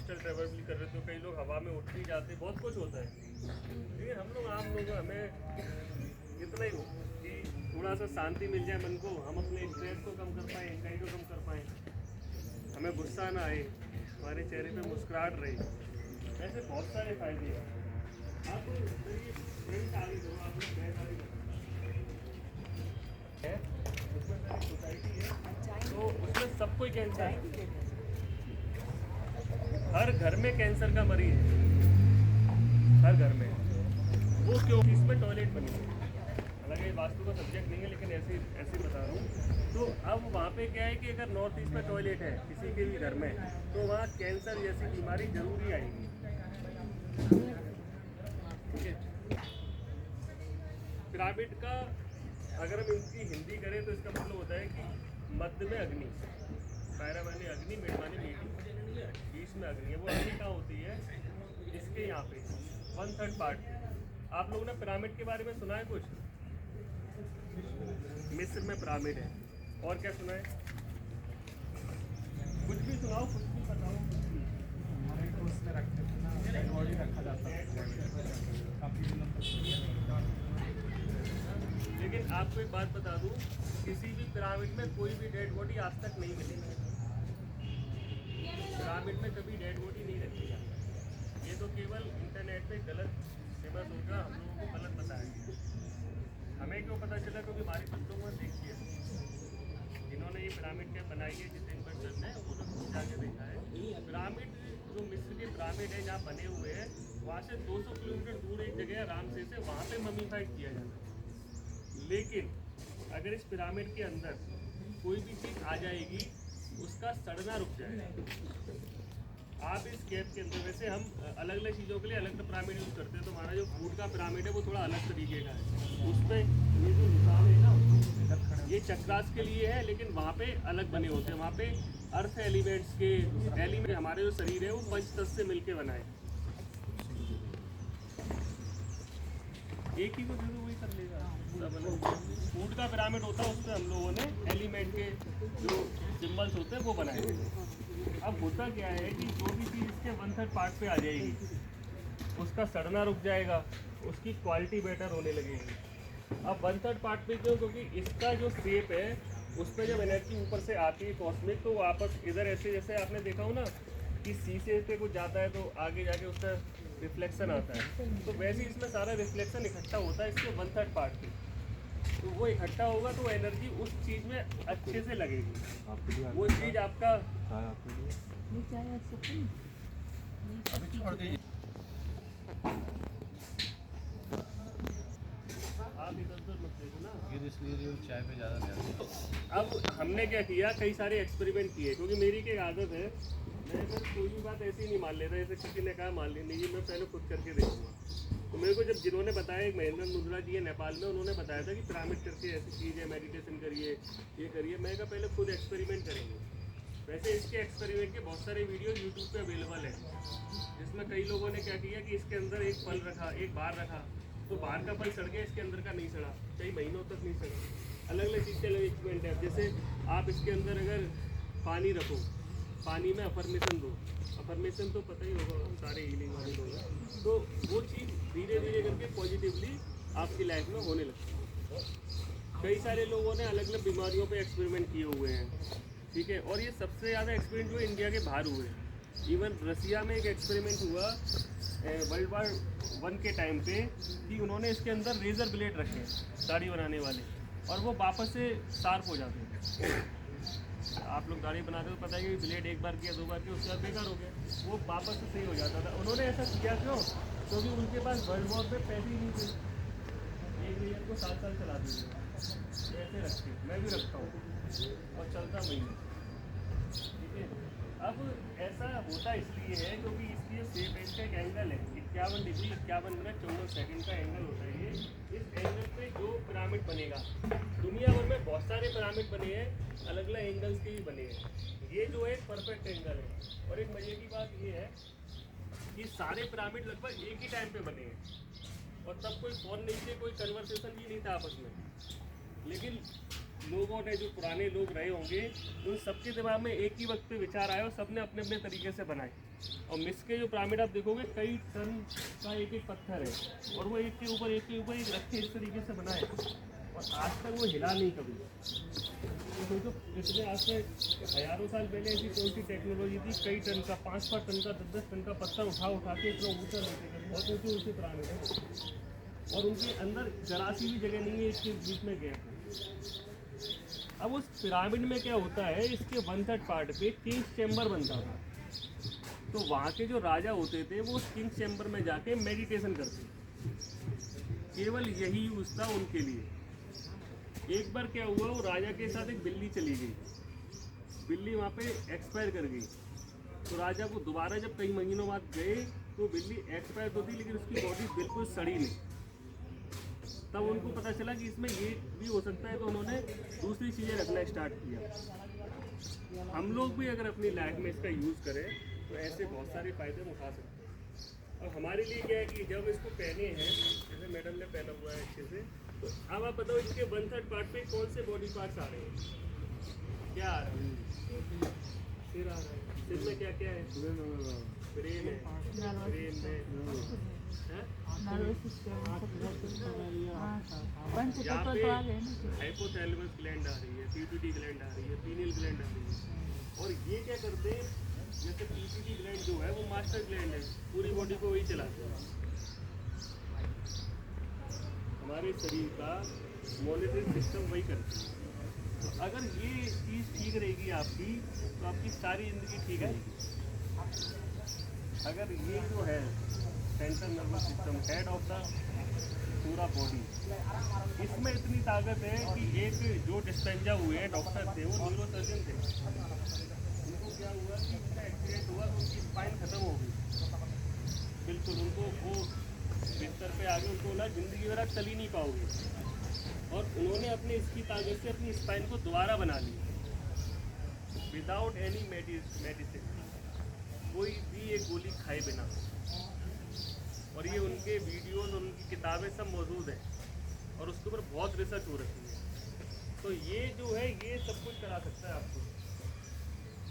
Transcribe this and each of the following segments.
Coastal travel भी कर रहे तो कई लोग हवा में उठ भी जाते, बहुत कुछ होता है। लेकिन हम लोग आम लोग हमें इतना ही हो कि थोड़ा सा शांति मिल जाए मन को, हम अपने स्ट्रेस को कम कर पाएँ, एंजाइटी को कम कर पाएँ, हमें गुस्सा ना आए, हमारे चेहरे पे मुस्कुराहट रहे, ऐसे बहुत सारे फायदे हैं। आप फ्रेंड्स आगे दो, आप लोग मैं सारी है, उसमें सारी सोसाइटी है, तो उसमें सब कोई कैंसर है, हर घर में कैंसर का मरीज है, हर घर में। वो क्यों? इसमें टॉयलेट बनी है, हालांकि वास्तु का सब्जेक्ट नहीं है, लेकिन ऐसे ऐसे बता रहा हूँ। तो अब वहाँ पे क्या है कि अगर नॉर्थ ईस्ट में टॉयलेट है किसी के भी घर में, तो वहाँ कैंसर जैसी बीमारी जरूरी आएगी। ठीक है। पिरामिड का अगर हम इसकी हिंदी करें तो इसका मतलब होता है कि मध्य में अग्नि, पैरा माने अग्नि, मिड माने मीडियम, बीच में अग्नि है। वो अग्नि कहाँ होती है? इसके यहाँ पे 1/3 पार्ट। आप लोगों ने पिरामिड के बारे में सुना है कुछ? मिस्र में पिरामिड है, और क्या सुना है? कुछ भी सुनाओ, कुछ भी बताओ, कुछ भी। हमारे को उसमें रखते थे ना, डेड बॉडी रखा जाता है काफ़ी दिनों तक। लेकिन आपको एक बात बता दूं, किसी भी पिरामिड में कोई भी डेड बॉडी आज तक नहीं मिली। पिरामिड में कभी डेड बॉडी नहीं रखी जाती। ये तो केवल इंटरनेट पे गलत फेमस होगा, हम लोगों को गलत बताया। हमें क्यों पता चला? क्योंकि हमारे कुछ लोगों ने देखी है, जिन्होंने ये पिरामिड क्या बनाई है, जिस इन्वेस्टर ने, उन्होंने जाके देखा है। पिरामिड जो मिस्र के पिरामिड है जहाँ बने हुए हैं, वहाँ से 200 किलोमीटर दूर एक जगह है रामसे से, वहाँ पे ममीफाइड किया जाता है। लेकिन अगर इस पिरामिड के अंदर कोई भी चीज़ आ जाएगी, उसका सड़ना रुक जाएगा। आप इस कैप के अंदर, वैसे हम अलग अलग चीज़ों के लिए अलग अलग पिरामिड यूज़ करते हैं, तो हमारा जो फूड का पिरामिड है वो थोड़ा अलग तरीके का है। उस पर ये जो निशान है ना, ये चक्रास के लिए है, लेकिन वहाँ पे अलग बने होते हैं। वहाँ पे अर्थ एलिमेंट्स के एलिमेंट, हमारे जो शरीर है वो पंचतत्व से मिलके बना है। एक ही को दे दो, वही कर लेगा। फूड का पिरामिड होता है, उसमें हम लोगों ने एलिमेंट के जो सिंबल्स होते हैं वो बनाए थे। अब होता क्या है कि जो भी चीज़ इसके 1/3 पार्ट पे आ जाएगी, उसका सड़ना रुक जाएगा, उसकी क्वालिटी बेटर होने लगेगी। अब 1/3 पार्ट पे क्यों? क्योंकि इसका जो शेप है, उस पर जब एनर्जी ऊपर से आती है कॉस्मिक, तो वापस इधर ऐसे, जैसे आपने देखा हो ना कि शीशे पे कुछ जाता है तो आगे जाके उसका रिफ्लेक्शन आता है, तो वैसे ही इसमें सारा रिफ्लेक्शन इकट्ठा होता है इसके 1/3 पार्ट पे। तो वो इकट्ठा होगा तो एनर्जी उस चीज़ में अच्छे से लगेगी, वो चीज़ आपका। अभी छोड़ दीजिए। आप इधर उधर मत देखो ना। इसलिए चाय पे ज़्यादा ध्यान दें। अब हमने क्या किया, कई सारे एक्सपेरिमेंट किए, क्योंकि मेरी एक आदत है, मैं फिर कोई भी बात ऐसी नहीं मान लेता। जैसे किसी ने कहा मान लीजिए, मैं पहले खुद करके देखूंगा। तो मेरे को जब जिन्होंने बताया, एक महेंद्र मुद्रा जी है नेपाल में, उन्होंने बताया था कि पिरामिड करके ऐसी चीज़ है, मेडिटेशन करिए, ये करिए। मैं कहा पहले खुद एक्सपेरिमेंट करेंगे। वैसे इसके एक्सपेरिमेंट के बहुत सारे वीडियो यूट्यूब पे अवेलेबल है, जिसमें कई लोगों ने क्या किया कि इसके अंदर एक फल रखा, एक बाहर रखा, तो बाहर का फल सड़ गया, इसके अंदर का नहीं सड़ा, कई महीनों तक नहीं सड़ा। अलग अलग चीज़ के अलग एक्सपेरिमेंट है। जैसे आप इसके अंदर अगर पानी रखो, पानी में अफर्मेशन दो, अफर्मेशन तो पता ही होगा सारे हीलिंग वाले लोग हैं, तो वो चीज़ धीरे धीरे करके पॉजिटिवली आपकी लाइफ में होने लगती है। कई सारे लोगों ने अलग अलग बीमारियों पे एक्सपेरिमेंट किए हुए हैं, ठीक है। और ये सबसे ज़्यादा एक्सपेरिमेंट हुए इंडिया के बाहर हुए। इवन रसिया में एक एक्सपेरिमेंट हुआ वर्ल्ड वार 1 के टाइम पे, कि उन्होंने इसके अंदर रेजर ब्लेड रखे दाढ़ी बनाने वाले, और वो वापस से शार्प हो जाते हैं। आप लोग दाढ़ी बनाते हो, पता है कि ब्लेड एक बार किया, 2 बार किया, उसके बाद बेकार हो गया, वो वापस से सही हो जाता था। उन्होंने ऐसा किया क्यों? क्योंकि उनके पास वर्ल्ड वॉर पे पैसे ही नहीं थे, एक रेजर को 7 साल चला दीजिए, ऐसे रखते। मैं भी रखता हूँ और चलता महीने, ठीक है। अब ऐसा होता इसलिए है क्योंकि इसकी जो शेप है, इसका एक एंगल है 51 डिग्री 51 मिनट 14 सेकंड का एंगल होता है ये। इस एंगल पे जो पिरामिड बनेगा, दुनिया भर में बहुत सारे पिरामिड बने हैं, अलग अलग एंगल्स के भी बने हैं। ये जो है परफेक्ट एंगल है। और एक मजे की बात ये है कि सारे पिरामिड लगभग एक ही टाइम पे बने हैं, और तब कोई फ़ोन नहीं थे, कोई कन्वर्सेशन भी नहीं था आपस में। लेकिन लोगों ने, जो पुराने लोग रहे होंगे, उन सबके दिमाग में एक ही वक्त पे विचार आया और सबने अपने अपने तरीके से बनाए। और मिस्र के जो पिरामिड आप देखोगे कई टन का एक एक पत्थर है और वो एक के ऊपर एक रख के इस तरीके से बनाए और आज तक वो हिला नहीं कभी। तो सोचो इतने आज से हज़ारों साल पहले ऐसी कौन सी टेक्नोलॉजी थी, कई टन का, 5-5 टन का, 10-10 टन का पत्थर उठा के इतना ऊँचा लेके गए, बहुत ऊँचे पिरामिड है और उनके अंदर जरा सी भी जगह नहीं है इसके बीच में गैप है। अब उस पिरामिड में क्या होता है, इसके 1/3 पार्ट पे किंग्स चैम्बर बनता था। तो वहाँ के जो राजा होते थे वो उस किंग्स चैम्बर में जाके मेडिटेशन करते, केवल यही यूज था उनके लिए। एक बार क्या हुआ, वो राजा के साथ एक बिल्ली चली गई, बिल्ली वहाँ पे एक्सपायर कर गई। तो राजा को दोबारा जब कई महीनों बाद गए तो बिल्ली एक्सपायर तो थी लेकिन उसकी बॉडी बिल्कुल सड़ी नहीं। तब उनको पता चला कि इसमें ये भी हो सकता है, तो उन्होंने दूसरी चीज़ें रखना स्टार्ट किया। हम लोग भी अगर अपनी लाइफ में इसका यूज़ करें तो ऐसे बहुत सारे फ़ायदे हम उठा सकते हैं। और हमारे लिए क्या है कि जब इसको पहने हैं, जैसे मैडम ने पहना हुआ है अच्छे से, तो अब आप बताओ इसके 1/3 पार्ट पे कौन से बॉडी पार्ट्स आ रहे हैं? क्या आ रहा है? सिर आ रहा है। सिर में क्या क्या है? ब्रेन है, ब्रेन में हाइपोथैलेमस ग्लैंड आ रही है, पीट्यूटरी ग्लैंड आ रही है, पीनियल ग्लैंड आ रही है। और ये क्या करते हैं, जैसे पीट्यूटरी ग्लैंड जो है वो मास्टर ग्लैंड है, पूरी बॉडी को वही चलाते हैं। हमारे शरीर का मॉनिटरिंग सिस्टम वही करते हैं। तो अगर ये चीज़ ठीक रहेगी आपकी, तो आपकी सारी ज़िंदगी ठीक रहेगी। अगर ये जो है central nervous system, head of the पूरा बॉडी, इसमें इतनी ताकत है कि एक जो डिस्पेंजा हुए हैं डॉक्टर थे, वो न्यूरो सर्जन थे। उनको क्या हुआ कि उनका एक्सीडेंट हुआ तो उनकी स्पाइन खत्म हो गई बिल्कुल। उनको वो बिस्तर पे आगे उनको बोला ज़िंदगी भर आप चल ही नहीं पाओगे, और उन्होंने अपने इसकी ताकत से अपनी स्पाइन को दोबारा बना ली विदाउट एनी मेडिसिन, कोई भी एक गोली खाए बिना। और ये उनके वीडियोस और उनकी किताबें सब मौजूद हैं और उसके ऊपर बहुत रिसर्च हो रही है। तो ये जो है ये सब कुछ करा सकता है आपको।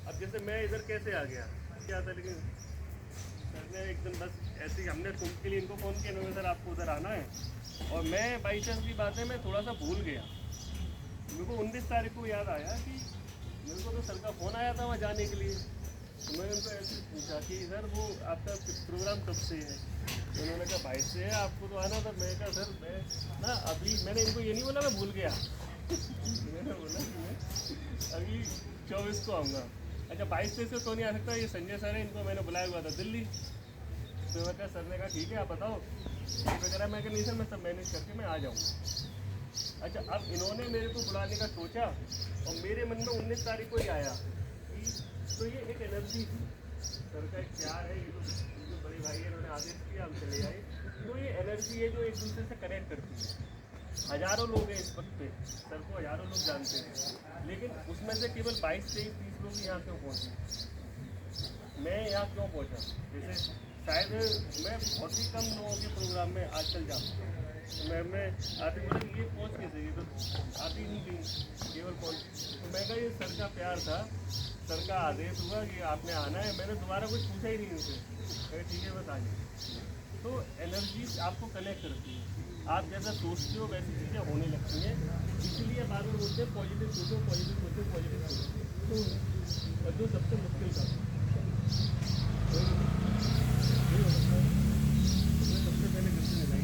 अब जैसे मैं इधर कैसे आ गया, क्या था, लेकिन सर ने एक दिन बस ऐसे ही हमने कुंभ के लिए इनको फ़ोन किया, मैं सर आपको उधर आना है, और मैं बाई चांस की बात है मैं थोड़ा सा भूल गया। मेरे को 19 तारीख को याद आया कि मेरे को तो सर का फ़ोन आया था वहाँ जाने के लिए। तो मैंने उनको ऐसे पूछा कि सर वो आपका प्रोग्राम कब से है? तो उन्होंने कहा 22 से है, आपको तो आना था। मैं कहा सर मैं ना अभी, मैंने इनको ये नहीं बोला मैं भूल गया मैंने बोला कि मैं अभी 24 को आऊँगा। अच्छा 22 से तो नहीं आ सकता, ये संजय सर है, इनको मैंने बुलाया हुआ था दिल्ली। तो मैं कहा, सर ने कहा ठीक है आप बताओ वगैरह। मैं कहा नहीं सर मैं सब मैनेज करके मैं आ जाऊँगा। अच्छा अब इन्होंने मेरे को बुलाने का सोचा और मेरे मन में 19 तारीख को ही आया कि तो ये एक एनर्जी थी, सर का एक प्यार है, ये तो बड़े भाई है, इन्होंने आदेश किया हम चले आए। तो ये एनर्जी है जो एक दूसरे से कनेक्ट करती है। हज़ारों लोग हैं इस वक्त पे, सर को हज़ारों लोग जानते हैं, लेकिन उसमें से केवल 22 से 30 लोग यहाँ क्यों पहुँचे? मैं यहाँ क्यों पहुँचा? जैसे शायद मैं बहुत ही कम लोगों के प्रोग्राम में आजकल जाता हूँ, तो मैं आती बोला ये पहुँच कैसे, ये तो आती नहीं थी, केवल पहुँच। तो मैं कहा ये सर का प्यार था, सर का आदेश हुआ कि आपने आना है। मैंने दोबारा कुछ पूछा ही नहीं उनसे, कहे ठीक है बस आ जाए। तो एनर्जी आपको कनेक्ट करती है, आप जैसा सोचते हो वैसी चीज़ें होने लगती हैं। इसलिए बाद में बोलते हैं पॉजिटिव सोचो, पॉजिटिव सोचो, पॉजिटिव सोचो। और जो सबसे मुश्किल काम सबसे पहले गलती लगाई।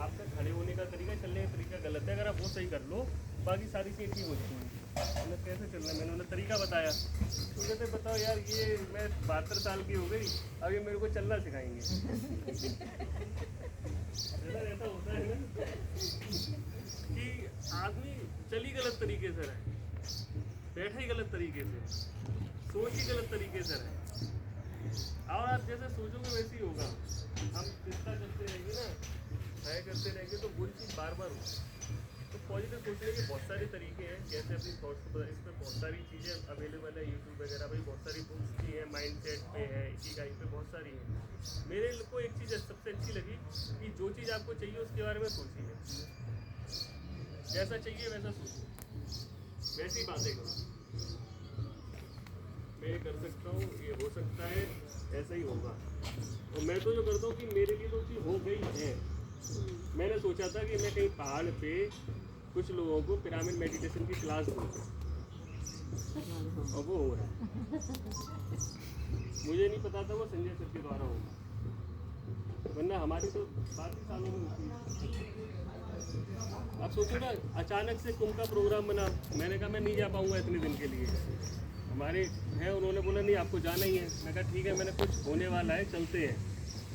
आपका खड़े होने का तरीका, चलने का तरीका गलत है, अगर आप वो सही कर लो बाकी सारी चीज़ें ठीक हो जाएंगी। मैंने कैसे चलना है, मैंने उन्हें तरीका बताया। तो कहते बताओ यार, ये मैं 72 साल की हो गई, अब ये मेरे को चलना सिखाएंगे। ऐसा होता है ना कि आदमी चल ही गलत तरीके से रहे, बैठा ही गलत तरीके से, सोच ही गलत तरीके से रहे, और आप जैसे सोचोगे वैसे ही होगा। हम चिंता करते रहेंगे ना, भय करते रहेंगे, तो बुरी चीज़ बार बार होगी। तो पॉजिटिव सोचने के बहुत सारे तरीके हैं, कैसे अपनी थॉट्स को, इस पर बहुत सारी चीज़ें अवेलेबल है, यूट्यूब वगैरह पे बहुत सारी बुक्स भी हैं, माइंडसेट पे है, इकिगाई पे बहुत सारी हैं। मेरे को एक चीज़ सबसे अच्छी लगी कि जो चीज़ आपको चाहिए उसके बारे में सोचिए, जैसा चाहिए वैसा सोचिए, वैसी बातें करो। मैं ये कर सकता हूँ, ये हो सकता है, ऐसा ही होगा। और मैं तो जो करता हूँ कि मेरे लिए तो चीज़ हो गई है। मैंने सोचा था कि मैं कहीं पहाड़ पे कुछ लोगों को पिरामिड मेडिटेशन की क्लास दूँ, और वो हो रहा है। मुझे नहीं पता था वो संजय सर के द्वारा होगा, वरना हमारी तो 7 ही सालों में होती है। आप सोचो ना, अचानक से कुंभ का प्रोग्राम बना, मैंने कहा मैं नहीं जा पाऊंगा इतने दिन के लिए। हमारे हैं, उन्होंने बोला नहीं आपको जाना ही है। मैं कहा ठीक है, मैंने कुछ होने वाला है, चलते हैं।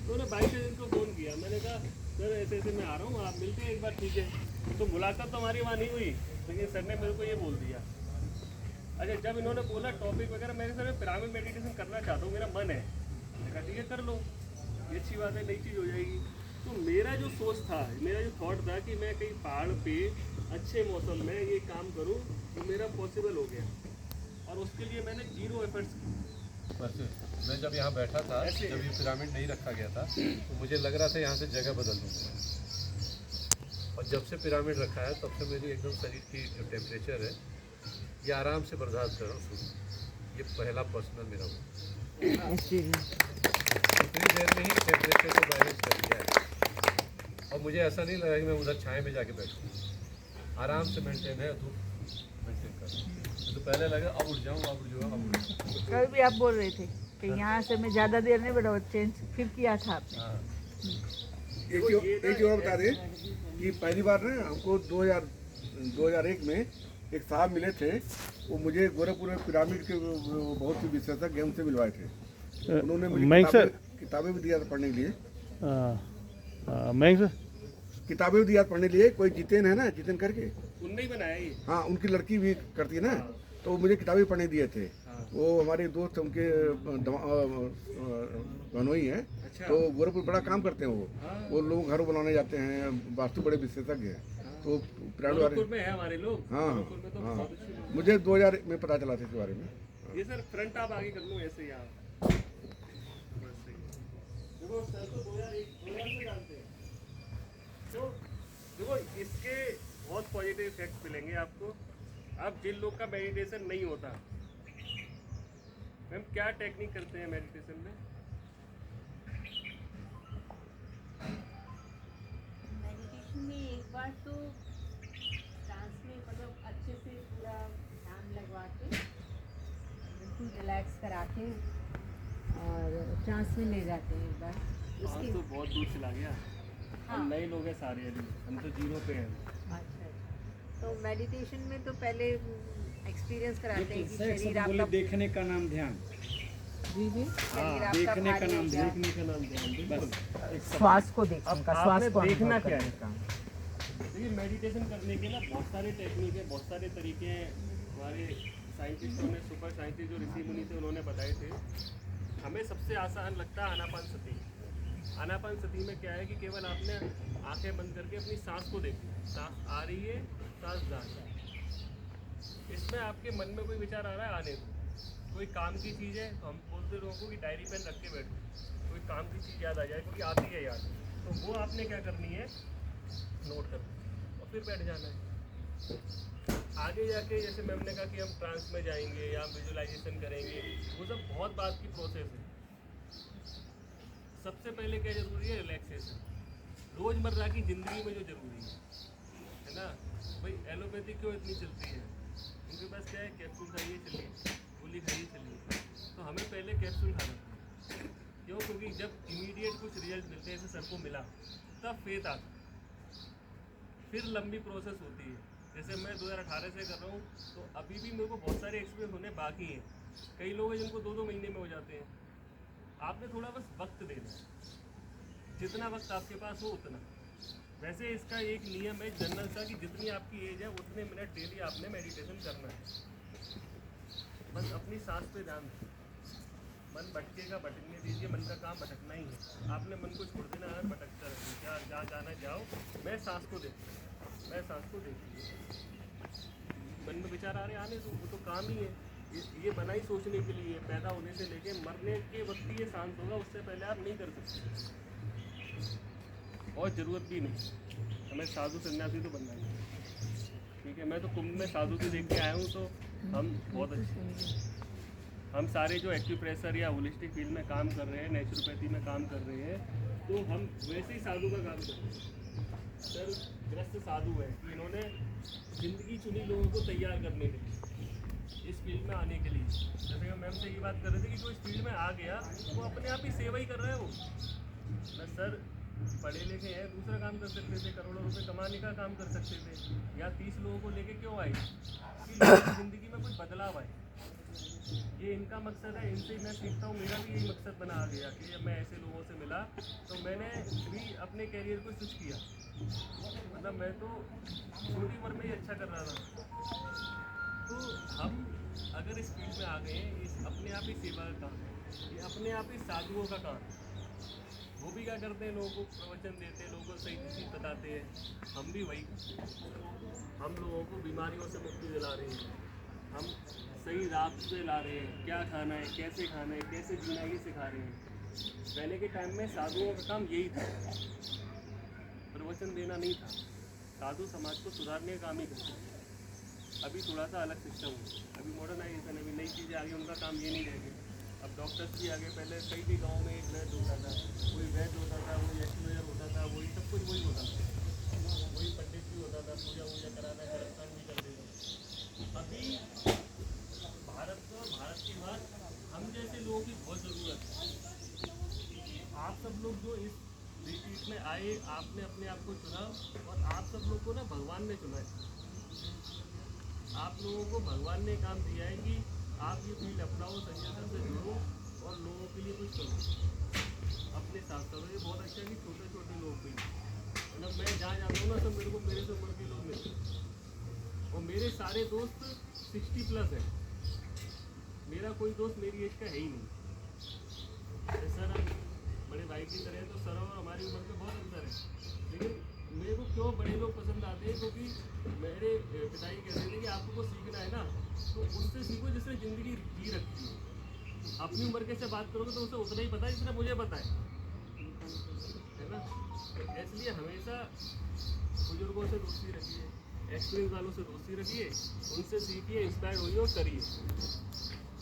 तो उन्होंने 22 दिन को फ़ोन किया, मैंने कहा सर ऐसे ऐसे मैं आ रहा हूँ, आप मिलते हैं एक बार, ठीक है। तो मुलाकात तो हमारी वहाँ नहीं हुई, लेकिन सर ने मेरे को ये बोल दिया। अच्छा, जब इन्होंने बोला टॉपिक वगैरह, मैंने सर मैं पिरामिड मेडिटेशन करना चाहता हूँ, मेरा मन है। मैंने कहा ठीक है कर लो, ये अच्छी बात है, नई चीज़ हो जाएगी। तो मेरा जो सोच था, मेरा जो थॉट था कि मैं कहीं पहाड़ पे अच्छे मौसम में ये काम करूँ, तो मेरा पॉसिबल हो गया, और उसके लिए मैंने 0 एफर्ट्स की। बस मैं जब यहाँ बैठा था, जब ये पिरामिड नहीं रखा गया था, तो मुझे लग रहा था यहाँ से जगह बदल दूँगा। और जब से पिरामिड रखा है तब से मेरी एकदम शरीर की जो टेम्परेचर है ये आराम से बर्दाश्त कर रहा हूँ। ये पहला पर्सनल मेरा हुआ, इतनी देर में ही टेम्परेचर को बैलेंस कर दिया है। और मुझे ऐसा नहीं लगा कि मैं उधर छाए में जाके बैठूँ, आराम से मेंटेन है, धूप मेंटेन कर रहा हूँ। तो पहले लगा अब उठ जाऊँ, अब उठ जाऊँ, अब उठ जाऊँ। कल भी आप बोल रहे थे कि यहाँ से मैं ज़्यादा देर नहीं बैठा, चेंज फिर किया था आपने। हाँ, एक और बता दें कि पहली बार ना हमको 2001 में एक साहब मिले थे, वो मुझे गोरखपुर में पिरामिड के बहुत ही विशेषज्ञ हमसे मिलवाए थे। उन्होंने मुझे किताबें भी दिया था पढ़ने के लिए, किताबें भी दिया पढ़ने के लिए। कोई जितेन है ना, जितेन करके, उनने ही बनाया ये। हाँ, उनकी लड़की भी करती है ना, तो वो मुझे किताबें पढ़ने दिए थे। वो हमारे दोस्त, उनके बनोई हैं, तो गोरखपुर बड़ा काम करते हैं वो लोग घर बनाने जाते हैं, वास्तु बड़े विशेषज्ञ हैं। तो पिरामिड वाले में है हमारे लोग। हाँ में तो हाँ, बहुत अच्छे लोग। मुझे 2000 में पता चला था इसके बारे में। ये सर फ्रंट आप आगे कर लो ऐसे ही आप। बस सही है। देखो सर तो 2001 से जानते हैं, तो देखो इसके बहुत पॉजिटिव इफेक्ट मिलेंगे आपको। अब जिन लोग का मेडिटेशन नहीं होता, मैम क्या टेक्निक करते हैं मेडिटेशन में? मेडिटेशन में एक बार तो डांस में मतलब अच्छे से पूरा ध्यान लगवा के बिल्कुल रिलैक्स करा के और ट्रांस में ले जाते हैं एक बार। उसकी तो बहुत दूर चला गया। हाँ। हम नए लोग हैं सारे, अभी हम तो 0 पे हैं। अच्छा, तो मेडिटेशन में तो पहले एक्सपीरियंस कराते हैं कि शरीर बोले आपका देखने का नाम ध्यान, शरीर आपका देखने का भारी हो नाम गया। देखने का नाम ध्यान, बिल्कुल। श्वास को देखने अब का, आपने श्वास को देखना अनुभव क्या करने है? का। देखिए मेडिटेशन करने के ना बहुत सारे टेक्निक है, बहुत सारे तरीके हैं। हमारे साइंटिस्टों ने, सुपर साइंटिस्ट जो ऋषि मुनि थे, उन्होंने बताए थे। हमें सबसे आसान लगता है आनापान सती। आनापान सती में क्या है कि केवल आपने आंखें बंद करके अपनी सांस को देखना है, सांस आ रही है, सांस जा रही है। इसमें आपके मन में कोई विचार आ रहा है, आने दो। कोई काम की चीज़ है तो हम बोलते लोगों को कि डायरी पेन रख के बैठो, कोई काम की चीज़ याद आ जाए, क्योंकि आती है याद, तो वो आपने क्या करनी है, नोट करना और फिर बैठ जाना है। आगे जाके जैसे मैम ने कहा कि हम ट्रांस में जाएंगे या विजुअलाइजेशन करेंगे, वो सब बहुत बात की प्रोसेस है। सबसे पहले क्या जरूरी है, रिलैक्सेशन। रोज़मर्रा की ज़िंदगी में जो जरूरी है ना भाई। एलोपैथी क्यों इतनी चलती है? उनके पास क्या है, कैप्सूल खाइए चलिए, गोली खाइए चलिए। तो हमें पहले कैप्सूल खाना है। क्यों? क्योंकि जब इमीडिएट कुछ रिजल्ट मिलते हैं, जैसे सर को मिला, तब फेथ आता है। फिर लंबी प्रोसेस होती है, जैसे मैं 2018 से कर रहा हूँ, तो अभी भी मेरे को बहुत सारे एक्सपीरियंस होने बाकी हैं। कई लोग हैं जिनको 2-2 महीने में हो जाते हैं। आपने थोड़ा बस वक्त देना है, जितना वक्त आपके पास हो उतना। वैसे इसका एक नियम है जनरल सा कि जितनी आपकी एज है उतने मिनट डेली आपने मेडिटेशन करना है। बस अपनी सांस पे ध्यान दें। मन भटकेगा, भटकने दीजिए, मन का काम भटकना ही है। आपने मन को छोड़ देना है, भटकता रहे, क्या जहाँ जाना जाओ। मैं सांस को देखता, मैं सांस को देखती। मन में विचार आ रहे आने दो, वो तो काम ही है। ये बना ही सोचने के लिए, पैदा होने से लेके मरने के वक्त ये शांत होगा, उससे पहले आप नहीं कर सकते। और ज़रूरत भी नहीं हमें साधु सन्यासी तो बनना है। ठीक है, मैं तो कुंभ में साधु भी देख के आया हूँ, तो हम बहुत अच्छे। हम सारे जो एक्यूप्रेशर या होलिस्टिक फील्ड में काम कर रहे हैं, नेचुरोपैथी में काम कर रहे हैं, तो हम वैसे ही साधु का काम कर रहे हैं। सर ग्रस्त साधु है कि इन्होंने ज़िंदगी चुनी लोगों को तैयार करने के लिए, इस फील्ड में आने के लिए। जैसे हम मैम से ये बात कर रहे थे कि जो इस फील्ड में आ गया वो अपने आप ही सेवा ही कर रहा है। वो मैं सर पढ़े लिखे हैं, दूसरा काम कर सकते थे, करोड़ों रुपए कमाने का काम कर सकते थे, या 30 लोगों को लेके क्यों आए कि लोगों की ज़िंदगी में कुछ बदलाव आए। ये इनका मकसद है, इनसे मैं सीखता हूँ। मेरा भी यही मकसद बना आ गया कि मैं ऐसे लोगों से मिला तो मैंने भी अपने कैरियर को स्विच किया। मतलब मैं तो छोटी उम्र में ही अच्छा कर रहा था। तो हम अगर इस फील्ड में आ गए, इस अपने आप ही सेवा का काम है, ये अपने आप ही साधुओं का काम है। वो भी क्या करते हैं, लोगों को प्रवचन देते हैं, लोगों को सही चीज़ बताते हैं। हम भी वही करते हैं। हम लोगों को बीमारियों से मुक्ति दिला रहे हैं, हम सही रास्ते ला रहे हैं, क्या खाना है, कैसे खाना है, कैसे जीना, ये सिखा रहे हैं। पहले के टाइम में साधुओं का काम यही था, प्रवचन देना नहीं था। साधु समाज को सुधारने का काम ही करते हैं। अभी थोड़ा सा अलग सिस्टम है, अभी मॉडर्नाइजेशन, अभी नई चीज़ें आ गई, उनका काम ये नहीं रह गया। अब डॉक्टर्स भी आ गए। पहले कई भी गाँव में एक वैद्य होता था, कोई वैद्य होता था, कोई एक्सप्लोजर होता था, वही सब कुछ वही होता था, वही पंडित भी होता था, पूजा कराना, करसान भी कर देता। अभी भारत को और भारत के बाद हम जैसे लोगों की बहुत ज़रूरत है। आप सब लोग जो इस रिट्रीट में आए, आपने अपने आप को चुना, और आप सब लोग को ना भगवान ने चुना है। आप लोगों को भगवान ने काम दिया है कि आप ये फील्ड अपनाओ, संगठन से जुड़ो और लोगों के लिए कुछ करो, अपने साथ करो। ये बहुत अच्छा है कि छोटे छोटे लोग भी, मतलब मैं जहाँ जाता हूँ ना, सब मेरे को मेरे से उम्र के लोग मिलते हैं, और मेरे सारे दोस्त 60+ हैं। मेरा कोई दोस्त मेरी एज का है ही नहीं। सर हम बड़े भाई की तरह हैं, तो सर और हमारी उम्र में बहुत अंतर है। लेकिन मेरे को क्यों बड़े लोग पसंद आते हैं, क्योंकि मेरे पिताजी कहते थे कि आपको सीखना है ना, तो उससे सीखो जिसने ज़िंदगी जी रखी है। अपनी उम्र के से बात करोगे तो उसे उतना ही पता है जितना मुझे पता है ना। इसलिए हमेशा बुजुर्गों से दोस्ती रखिए, एक्सपीरियंस वालों से दोस्ती रखिए, उनसे सीखिए, इंस्पायर होइए और करिए।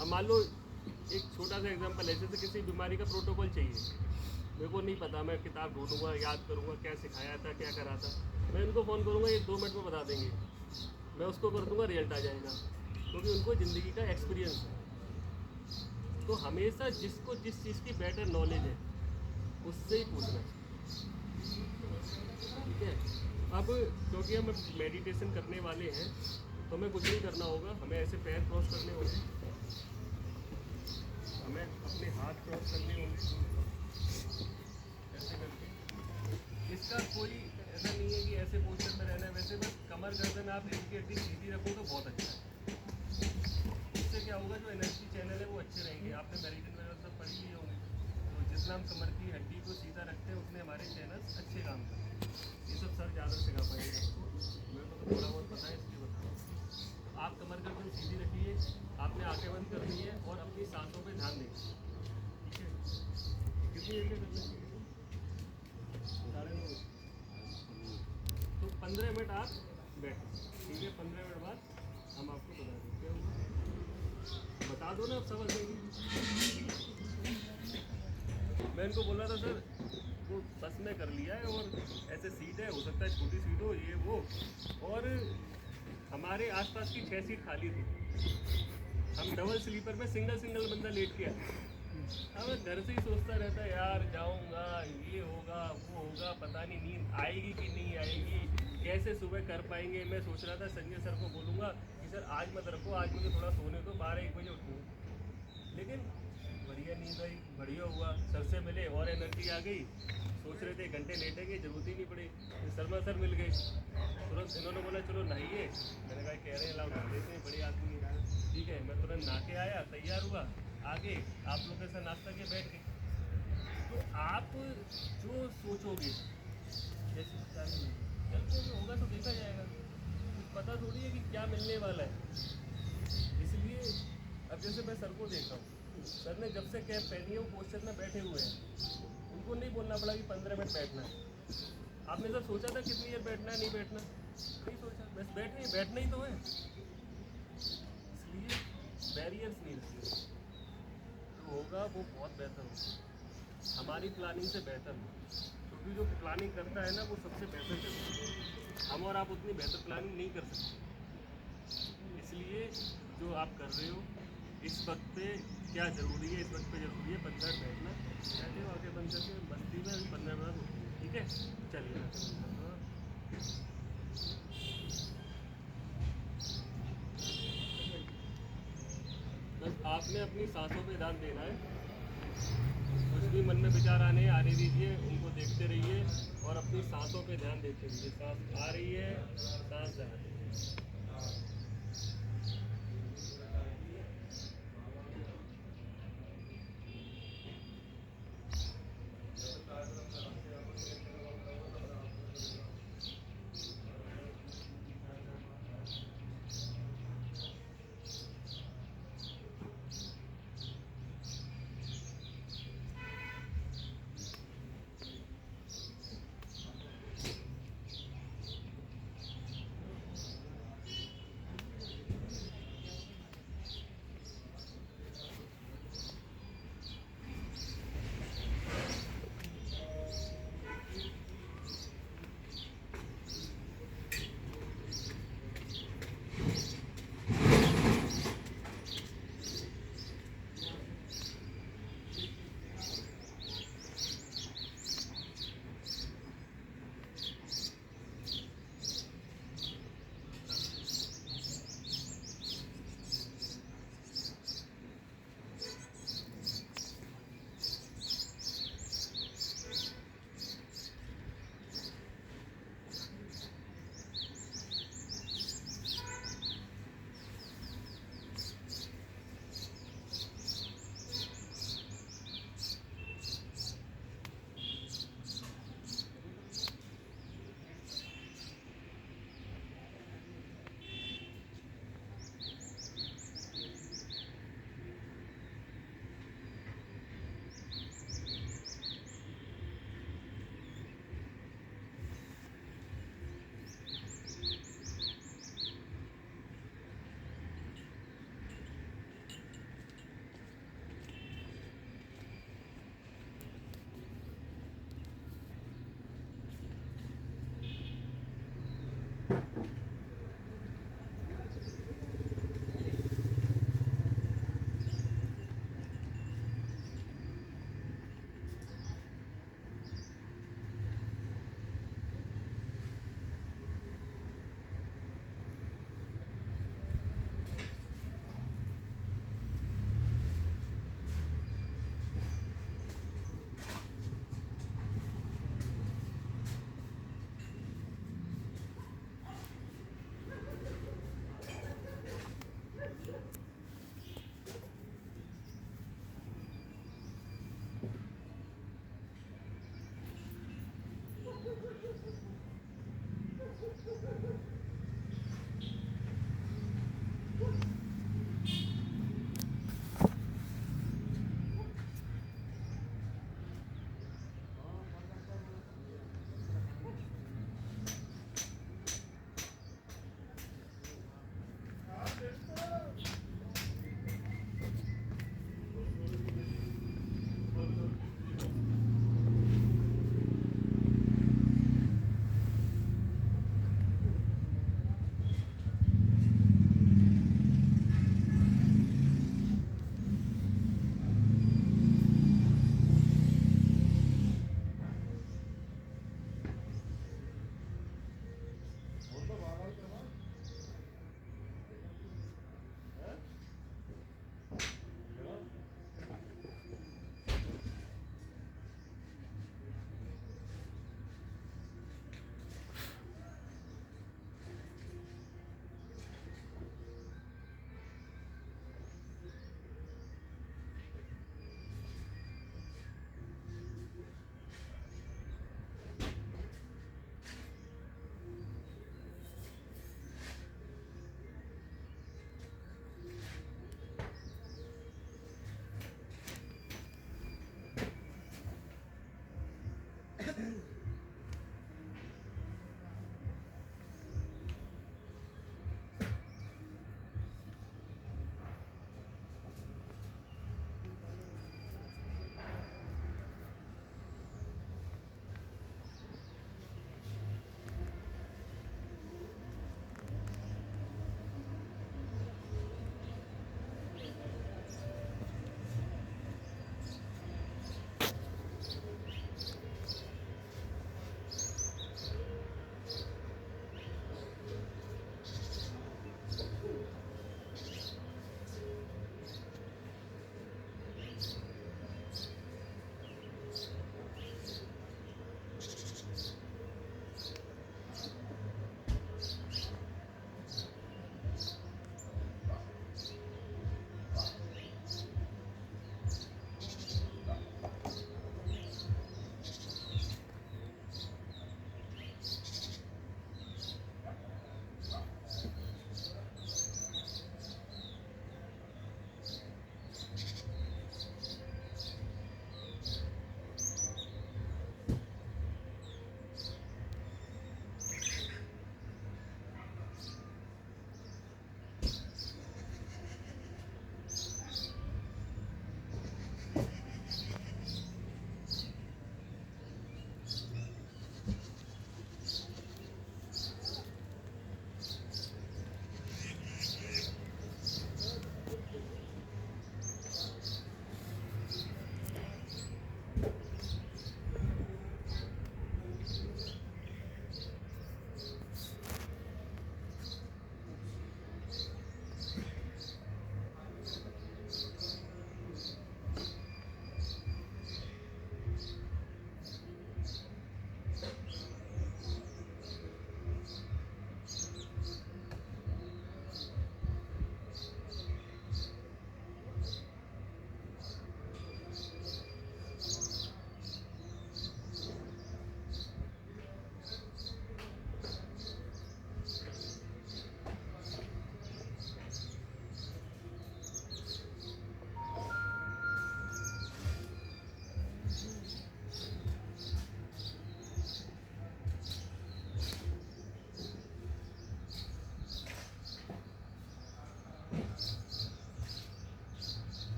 अब मान लो एक छोटा सा एग्जांपल है, जैसे किसी बीमारी का प्रोटोकॉल चाहिए, मेरे को नहीं पता, मैं किताब ढूंढूंगा, याद करूंगा क्या सिखाया था, क्या करा था, मैं उनको फ़ोन करूंगा, ये 2 मिनट में बता देंगे, मैं उसको कर दूंगा, रिजल्ट आ जाएगा, क्योंकि उनको ज़िंदगी का एक्सपीरियंस है। तो हमेशा जिसको जिस चीज़ की बेटर नॉलेज है उससे ही पूछना चाहिए। ठीक है, अब क्योंकि हम मेडिटेशन करने वाले हैं तो हमें कुछ नहीं करना होगा, हमें ऐसे पैर क्रॉस करने होंगे, हमें अपने हाथ क्रॉस करने होंगे ऐसे करके। इसका कोई ऐसा नहीं है कि ऐसे पोस्चर में रहना है, वैसे बस कमर गर्दन आप इनकी हड्डी सीधी रखो तो बहुत अच्छा है। इससे क्या होगा, जो एनर्जी चैनल है वो अच्छे रहेंगे। आपने मेडिटेशन में सब पढ़ी लिए होंगे, तो जितना हम कमर की हड्डी को सीधा रखते हैं उतने हमारे चैनल्स अच्छे काम करते हैं। ये सब सर ज़्यादा सिखा पाएंगे आपको, मेरे को तो थोड़ा बहुत पता है इसलिए बता रहा हूँ। आप कमर गर्दन सीधी रखिए, आपने आंखें बंद करनी है और अपनी सांसों पे ध्यान देंगे। ठीक है, कितनी देर में करना चाहिए? 9:30। तो 15 मिनट आप बैठो, ठीक है। 15 मिनट बाद हम आपको बता देंगे, बता दो ना, अब समझ लेंगे। मैं इनको बोल रहा था सर वो बस में कर लिया है, और ऐसे सीट है, हो सकता है छोटी सीट हो, ये वो, और हमारे आसपास की 6 सीट खाली थी। हम डबल स्लीपर में सिंगल बंदा लेट के आए। अब घर से ही सोचता रहता है, यार जाऊंगा, ये होगा वो होगा, पता नहीं नींद आएगी कि नहीं आएगी, कैसे सुबह कर पाएंगे। मैं सोच रहा था संजय सर को बोलूँगा कि सर आज मत रखो, आज मुझे थोड़ा सोने दो, 12-1 बजे उठूँ। लेकिन बढ़िया नींद आई, बढ़िया हुआ, सर से मिले और एनर्जी आ गई। सोच रहे थे घंटे लेटेंगे, जरूरत ही नहीं पड़ी। फिर शर्मा सर मिल गए, तुरंत इन्होंने बोला चलो नहाइए। मैंने कहा कह रहे हैं लाओ नहा लेते हैं, बड़े आदमी हैं। ठीक है, मैं तुरंत नहा के आया, तैयार हुआ, आगे आप लोगों के साथ नाश्ता किया, बैठ गए। तो आप जो सोचोगे जैसे चलते हुए होगा तो देखा जाएगा, कुछ पता थोड़ी है कि क्या मिलने वाला है। इसलिए अब जैसे मैं सर को देखा हूँ, सर ने जब से कैप पहनी है वो पोस्चर में बैठे हुए हैं, उनको नहीं बोलना पड़ा कि 15 मिनट बैठना है। आपने सर सोचा था कितनी देर बैठना है, नहीं बैठना, नहीं सोचा, बस बैठे, बैठना ही तो है। इसलिए बैरियर्स नहीं रखते, जो होगा वो बहुत बेहतर होगा, हमारी प्लानिंग से बेहतर हो। क्योंकि जो प्लानिंग करता है ना वो सबसे बेहतर करता है, हम और आप उतनी बेहतर प्लानिंग नहीं कर सकते। इसलिए जो आप कर रहे हो इस वक्त पे क्या ज़रूरी है, इस वक्त पे ज़रूरी है 15 मिनट बैठना, बैठे हो आगे बंद करके मस्ती में अभी 15 मिनट उठेंगे, ठीक है। चलिए बस आपने अपनी सांसों पे ध्यान देना है, कुछ भी मन में विचार आने दीजिए, उनको देखते रहिए और अपनी सांसों पे ध्यान देते रहिए। सांस आ रही है, सांस जा रही है।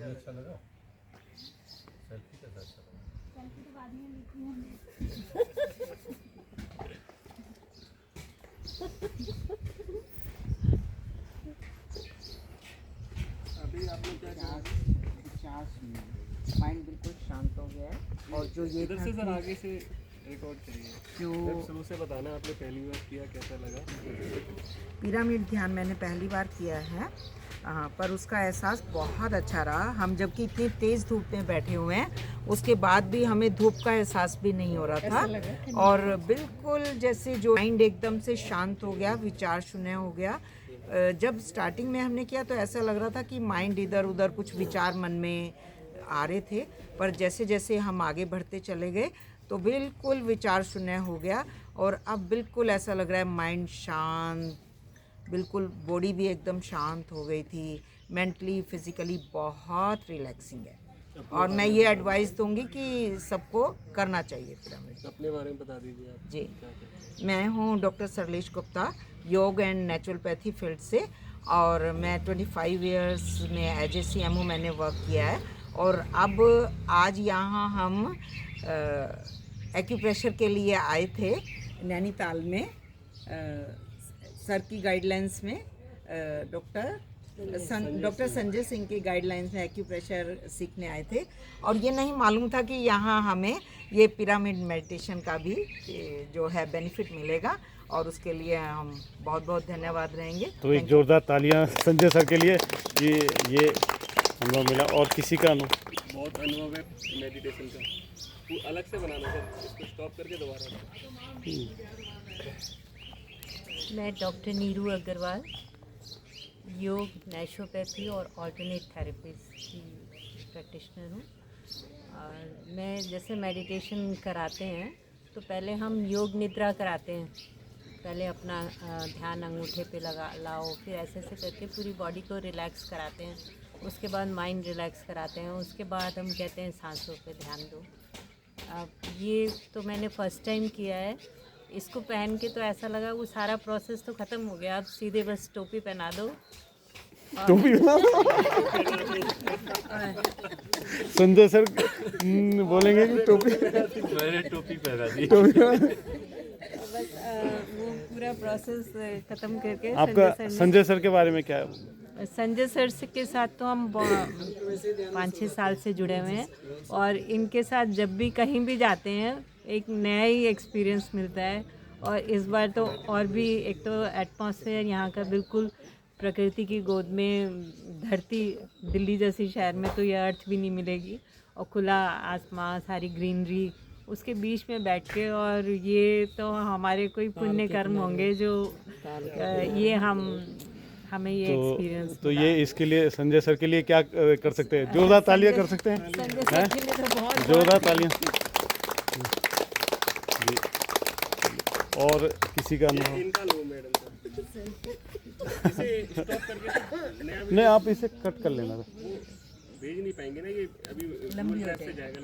तुम्हें अच्छा लगा? सेल्फी कैसा अच्छा लगा? अभी आपने क्या किया? 50 मिनट माइंड बिल्कुल शांत हो गया है। और जो ये इधर था से सर कि आगे से रिकॉर्ड करिए। जो शुरू से बताना आपने पहली बार किया कैसा लगा? पिरामिड ध्यान मैंने पहली बार किया है, पर उसका एहसास बहुत अच्छा रहा। हम जबकि इतनी तेज़ धूप में बैठे हुए हैं, उसके बाद भी हमें धूप का एहसास भी नहीं हो रहा था। और बिल्कुल जैसे जो माइंड एकदम से शांत हो गया, विचार शून्य हो गया। जब स्टार्टिंग में हमने किया तो ऐसा लग रहा था कि माइंड इधर उधर कुछ विचार मन में आ रहे थे, पर जैसे जैसे हम आगे बढ़ते चले गए तो बिल्कुल विचार शून्य हो गया। और अब बिल्कुल ऐसा लग रहा है माइंड शांत, बिल्कुल बॉडी भी एकदम शांत हो गई थी। मेंटली फिजिकली बहुत रिलैक्सिंग है। और मैं ये एडवाइस दूंगी कि सबको करना चाहिए पिरामिड। अपने बारे में बता दीजिए आप। जी, क्या क्या? मैं हूँ डॉक्टर सरलेश गुप्ता, योग एंड नेचुरोपैथी फील्ड से। और मैं 25 इयर्स में एज ए CMO मैंने वर्क किया है। और अब आज यहाँ हम एक्यूप्रेशर के लिए आए थे नैनीताल में। सर की गाइडलाइंस में डॉक्टर संजय सिंह की गाइडलाइंस में एक्यूप्रेशर सीखने आए थे। और ये नहीं मालूम था कि यहाँ हमें ये पिरामिड मेडिटेशन का भी जो है बेनिफिट मिलेगा। और उसके लिए हम बहुत बहुत धन्यवाद रहेंगे। तो एक जोरदार तालियां संजय सर के लिए कि ये अनुभव मिला। और किसी का अनुभव? बहुत अनुभव है मेडिटेशन का। वो अलग से बनाना सर, इसको स्टॉप करके दोबारा। मैं डॉक्टर नीरू अग्रवाल, योग, नेचुरोपैथी और ऑल्टरनेट थेरेपीज की प्रैक्टिशनर हूँ। और मैं जैसे मेडिटेशन कराते हैं तो पहले हम योग निद्रा कराते हैं। पहले अपना ध्यान अंगूठे पे लाओ, फिर ऐसे ऐसे करके पूरी बॉडी को रिलैक्स कराते हैं। उसके बाद माइंड रिलैक्स कराते हैं। उसके बाद हम कहते हैं सांसों पे ध्यान दो। अब ये तो मैंने फ़र्स्ट टाइम किया है। इसको पहन के तो ऐसा लगा वो सारा प्रोसेस तो ख़त्म हो गया। अब सीधे बस टोपी पहना दो। टोपी संजय सर बोलेंगे कि टोपी मैंने टोपी पहना दी। बस वो पूरा प्रोसेस ख़त्म करके आपका संजय सर के बारे में क्या है? संजय सर के साथ तो हम 5-6 साल से जुड़े हुए हैं। और इनके साथ जब भी कहीं भी जाते हैं एक नया ही एक्सपीरियंस मिलता है। और इस बार तो और भी, एक तो एटमॉस्फेयर यहाँ का बिल्कुल प्रकृति की गोद में, धरती दिल्ली जैसी शहर में तो ये अर्थ भी नहीं मिलेगी। और खुला आसमान, सारी ग्रीनरी, उसके बीच में बैठ के, और ये तो हमारे कोई पुण्य कर्म होंगे जो ये हमें ये एक्सपीरियंस। तो ये इसके लिए संजय सर के लिए क्या कर सकते हैं? जोरदार तालियां कर सकते हैं? संजय सर के लिए तो बहुत जोरदार तालियां। जी। और किसी का अनुभव? इनका लो मैडम सर। इसे स्टॉप करके नया नहीं, आप इसे कट कर लेना। भेज नहीं पाएंगे ना, ये अभी पूरी तरह से जाएगा।